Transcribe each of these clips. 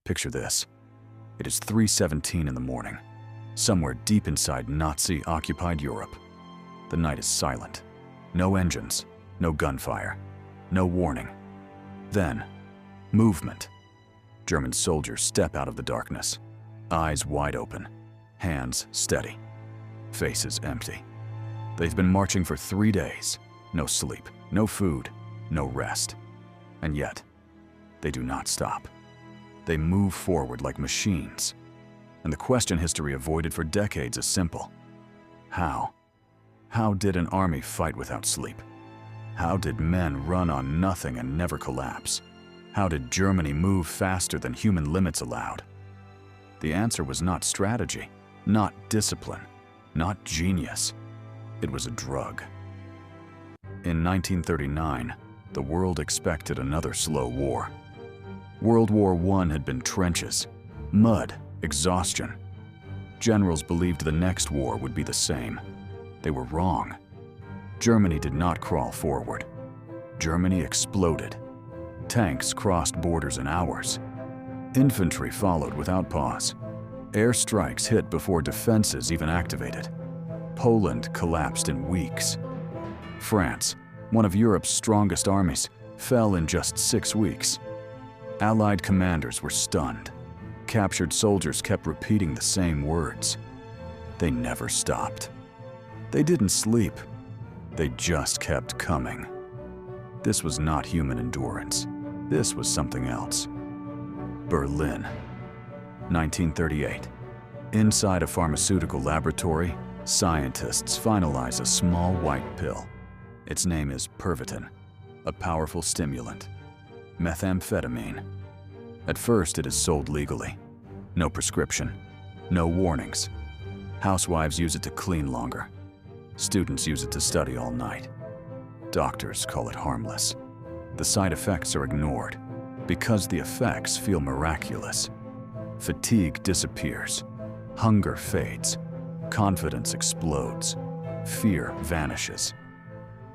Picture this. It is 3:17 in the morning, somewhere deep inside Nazi-occupied Europe. The night is silent. No engines, no gunfire, no warning. Then, movement. German soldiers step out of the darkness, eyes wide open, hands steady, faces empty. They've been marching for 3 days. No sleep, no food, no rest. And yet, they do not stop. They move forward like machines. And the question history avoided for decades is simple. How? How did an army fight without sleep? How did men run on nothing and never collapse? How did Germany move faster than human limits allowed? The answer was not strategy, not discipline, not genius. It was a drug. In 1939, the world expected another slow war. World War I had been trenches, mud, exhaustion. Generals believed the next war would be the same. They were wrong. Germany did not crawl forward. Germany exploded. Tanks crossed borders in hours. Infantry followed without pause. Airstrikes hit before defenses even activated. Poland collapsed in weeks. France, one of Europe's strongest armies, fell in just 6 weeks. Allied commanders were stunned. Captured soldiers kept repeating the same words. They never stopped. They didn't sleep. They just kept coming. This was not human endurance. This was something else. Berlin, 1938. Inside a pharmaceutical laboratory, scientists finalize a small white pill. Its name is Pervitin, a powerful stimulant. Methamphetamine. At first, it is sold legally. No prescription, no warnings. Housewives use it to clean longer. Students use it to study all night. Doctors call it harmless. The side effects are ignored because the effects feel miraculous. Fatigue disappears. Hunger fades. Confidence explodes. Fear vanishes.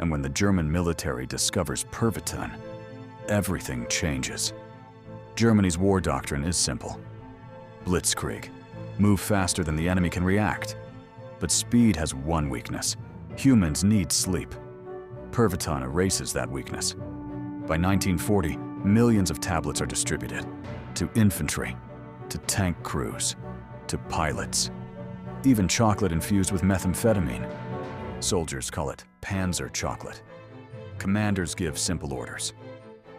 And when the German military discovers Pervitin, everything changes. Germany's war doctrine is simple. Blitzkrieg. Move faster than the enemy can react. But speed has one weakness. Humans need sleep. Pervitin erases that weakness. By 1940, millions of tablets are distributed. To infantry, to tank crews, to pilots. Even chocolate infused with methamphetamine. Soldiers call it Panzer chocolate. Commanders give simple orders.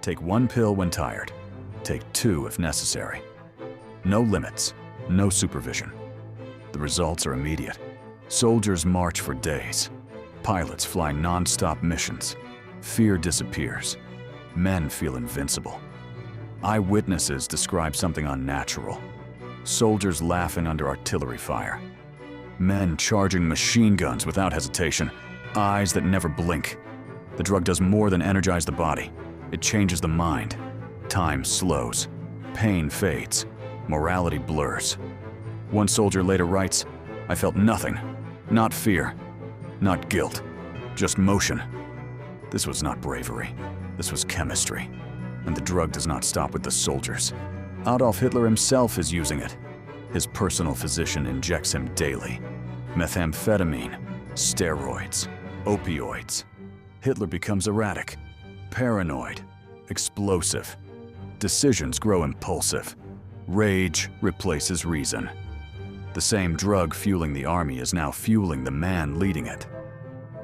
Take 1 pill when tired. Take 2 if necessary. No limits, no supervision. The results are immediate. Soldiers march for days. Pilots fly non-stop missions. Fear disappears. Men feel invincible. Eyewitnesses describe something unnatural. Soldiers laughing under artillery fire. Men charging machine guns without hesitation. Eyes that never blink. The drug does more than energize the body. It changes the mind. Time slows. Pain fades. Morality blurs. One soldier later writes, "I felt nothing. Not fear. Not guilt. Just motion." This was not bravery. This was chemistry. And the drug does not stop with the soldiers. Adolf Hitler himself is using it. His personal physician injects him daily. Methamphetamine, steroids, opioids. Hitler becomes erratic, paranoid, explosive. Decisions grow impulsive. Rage replaces reason. The same drug fueling the army is now fueling the man leading it.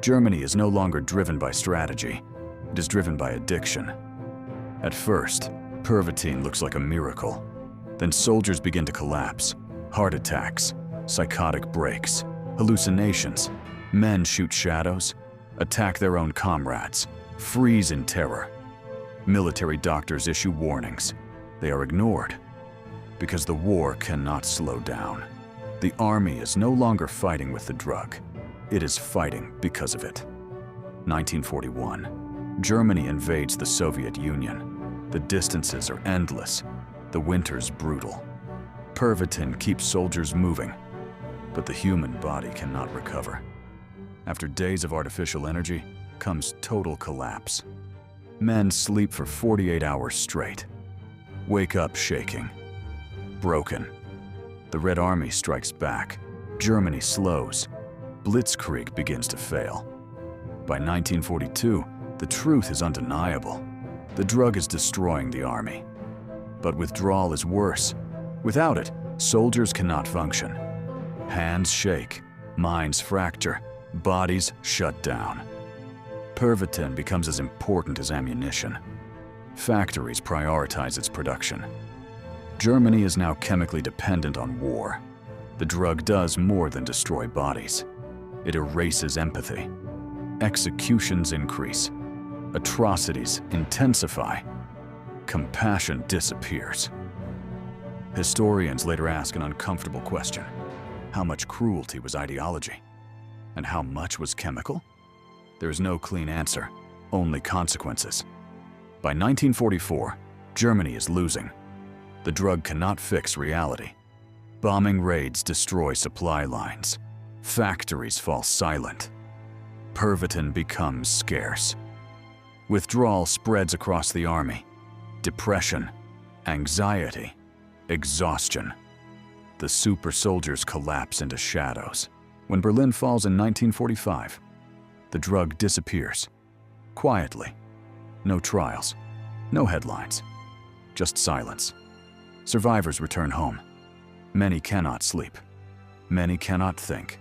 Germany is no longer driven by strategy. It is driven by addiction. At first, Pervitin looks like a miracle. Then soldiers begin to collapse. Heart attacks, psychotic breaks, hallucinations. Men shoot shadows, attack their own comrades, freeze in terror. Military doctors issue warnings. They are ignored because the war cannot slow down. The army is no longer fighting with the drug. It is fighting because of it. 1941. Germany invades the Soviet Union. The distances are endless. The winter's brutal. Pervitin keeps soldiers moving, but the human body cannot recover. After days of artificial energy comes total collapse. Men sleep for 48 hours straight. Wake up shaking. broken. The Red Army strikes back. Germany slows. Blitzkrieg begins to fail. By 1942, the truth is undeniable. The drug is destroying the army. But withdrawal is worse. Without it, soldiers cannot function. Hands shake, minds fracture, bodies shut down. Pervitin becomes as important as ammunition. Factories prioritize its production. Germany is now chemically dependent on war. The drug does more than destroy bodies. It erases empathy. Executions increase. Atrocities intensify. Compassion disappears. Historians later ask an uncomfortable question. How much cruelty was ideology? And how much was chemical? There is no clean answer, only consequences. By 1944, Germany is losing. The drug cannot fix reality. Bombing raids destroy supply lines. Factories fall silent. Pervitin becomes scarce. Withdrawal spreads across the army. Depression, anxiety, exhaustion. The super soldiers collapse into shadows. When Berlin falls in 1945, the drug disappears. Quietly. No trials. No headlines. Just silence. Survivors return home. Many cannot sleep. Many cannot think.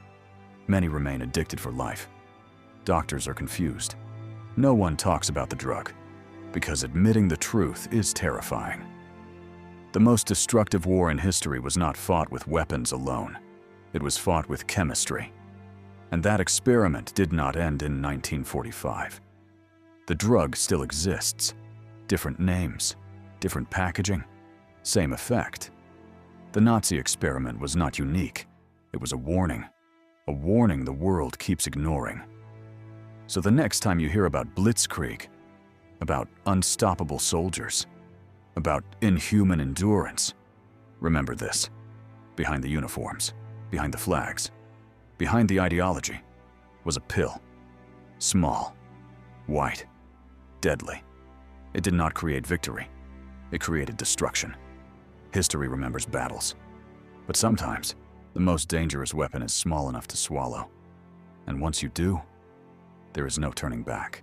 Many remain addicted for life. Doctors are confused. No one talks about the drug, because admitting the truth is terrifying. The most destructive war in history was not fought with weapons alone. It was fought with chemistry. And that experiment did not end in 1945. The drug still exists. Different names, different packaging, same effect. The Nazi experiment was not unique. It was a warning the world keeps ignoring. So the next time you hear about Blitzkrieg, about unstoppable soldiers, about inhuman endurance, remember this. Behind the uniforms, behind the flags, behind the ideology was a pill. Small, white, deadly. It did not create victory. It created destruction. History remembers battles. But sometimes, the most dangerous weapon is small enough to swallow. And once you do, there is no turning back.